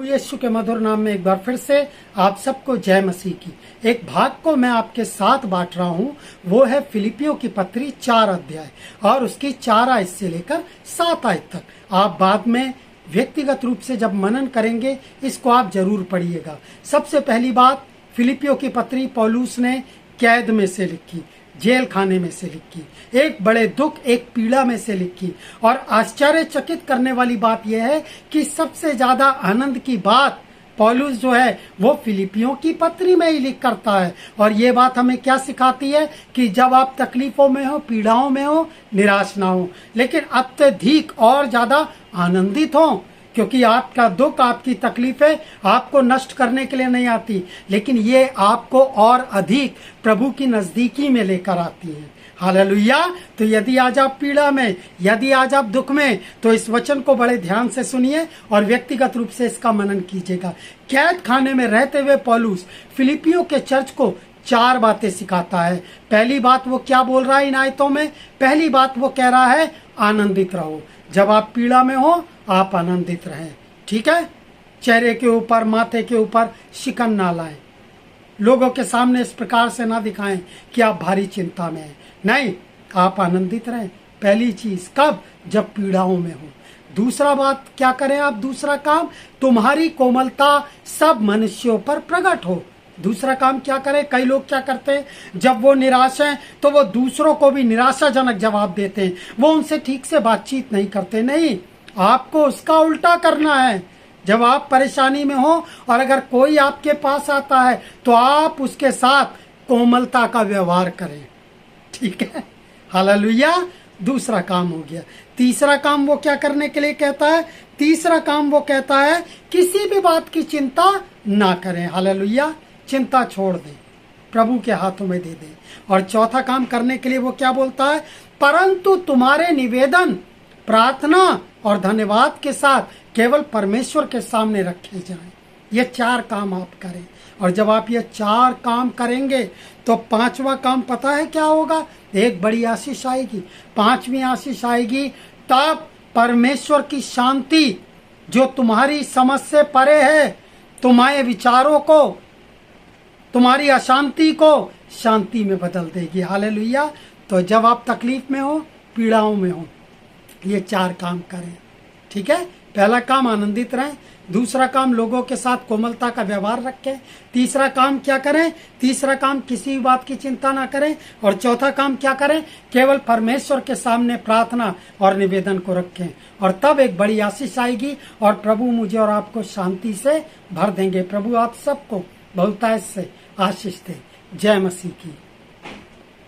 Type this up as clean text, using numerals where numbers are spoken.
यीशु के मधुर नाम में एक बार फिर से आप सबको जय मसीह की। एक भाग को मैं आपके साथ बांट रहा हूँ, वो है फिलिपियों की पत्री 4 अध्याय और उसकी 4 आयत से लेकर 7 आयत तक। आप बाद में व्यक्तिगत रूप से जब मनन करेंगे इसको आप जरूर पढ़िएगा। सबसे पहली बात, फिलिपियों की पत्री पौलुस ने कैद में से लिखी, जेल खाने में से लिखी, एक बड़े दुख एक पीड़ा में से लिखी। और आश्चर्यचकित करने वाली बात यह है कि सबसे ज्यादा आनंद की बात पौलुस जो है वो फिलिपियों की पत्री में ही लिख करता है। और ये बात हमें क्या सिखाती है कि जब आप तकलीफों में हो, पीड़ाओं में हो, निराश ना हो, लेकिन अत्यधिक और ज्यादा आनंदित हो, क्योंकि आपका दुख, आपकी तकलीफें आपको नष्ट करने के लिए नहीं आती, लेकिन ये आपको और अधिक प्रभु की नजदीकी में लेकर आती है। हालेलुया। तो यदि आज आप पीड़ा में, यदि आज आप दुख में, तो इस वचन को बड़े ध्यान से सुनिए और व्यक्तिगत रूप से इसका मनन कीजिएगा। कैद खाने में रहते हुए पौलुस फिलिपियों के चर्च को 4 बातें सिखाता है। पहली बात वो क्या बोल रहा है इन आयतों में? पहली बात वो कह रहा है आनंदित रहो। जब आप पीड़ा में हो आप आनंदित रहें, ठीक है। चेहरे के ऊपर, माथे के ऊपर शिकन ना लाएं, लोगों के सामने इस प्रकार से ना दिखाएं कि आप भारी चिंता में हैं। नहीं, आप आनंदित रहें। पहली चीज कब? जब पीड़ाओं में हो। दूसरा बात क्या करें आप? दूसरा काम, तुम्हारी कोमलता सब मनुष्यों पर प्रकट हो। दूसरा काम क्या करें? कई लोग क्या करते हैं, जब वो निराश हैं तो वो दूसरों को भी निराशाजनक जवाब देते हैं, वो उनसे ठीक से बातचीत नहीं करते। नहीं, आपको उसका उल्टा करना है। जब आप परेशानी में हो और अगर कोई आपके पास आता है तो आप उसके साथ कोमलता का व्यवहार करें, ठीक है। हालेलुया। दूसरा काम हो गया। तीसरा काम वो क्या करने के लिए कहता है? तीसरा काम वो कहता है किसी भी बात की चिंता ना करें। हालेलुया। चिंता छोड़ दें, प्रभु के हाथों में दे दें। और चौथा काम करने के लिए वो क्या बोलता है? परंतु तुम्हारे निवेदन, प्रार्थना और धन्यवाद के साथ केवल परमेश्वर के सामने रखे जाएं। ये 4 काम आप करें। और जब आप ये 4 काम करेंगे तो 5वां काम पता है क्या होगा? एक बड़ी आशीष आएगी। 5वीं आशीष आएगी, तब परमेश्वर की शांति जो तुम्हारी समझ से परे है, तुम्हारे विचारों को, तुम्हारी अशांति को शांति में बदल देगी। हालेलुया। तो जब आप तकलीफ में हो, पीड़ाओं में हो, ये 4 काम करें, ठीक है। पहला काम आनंदित रहें। दूसरा काम लोगों के साथ कोमलता का व्यवहार रखें। तीसरा काम क्या करें? तीसरा काम किसी बात की चिंता ना करें। और चौथा काम क्या करें? केवल परमेश्वर के सामने प्रार्थना और निवेदन को रखें। और तब एक बड़ी आशीष आएगी और प्रभु मुझे और आपको शांति से भर देंगे। प्रभु आप सबको बहुतायत से आशीष दे। जय मसीह की।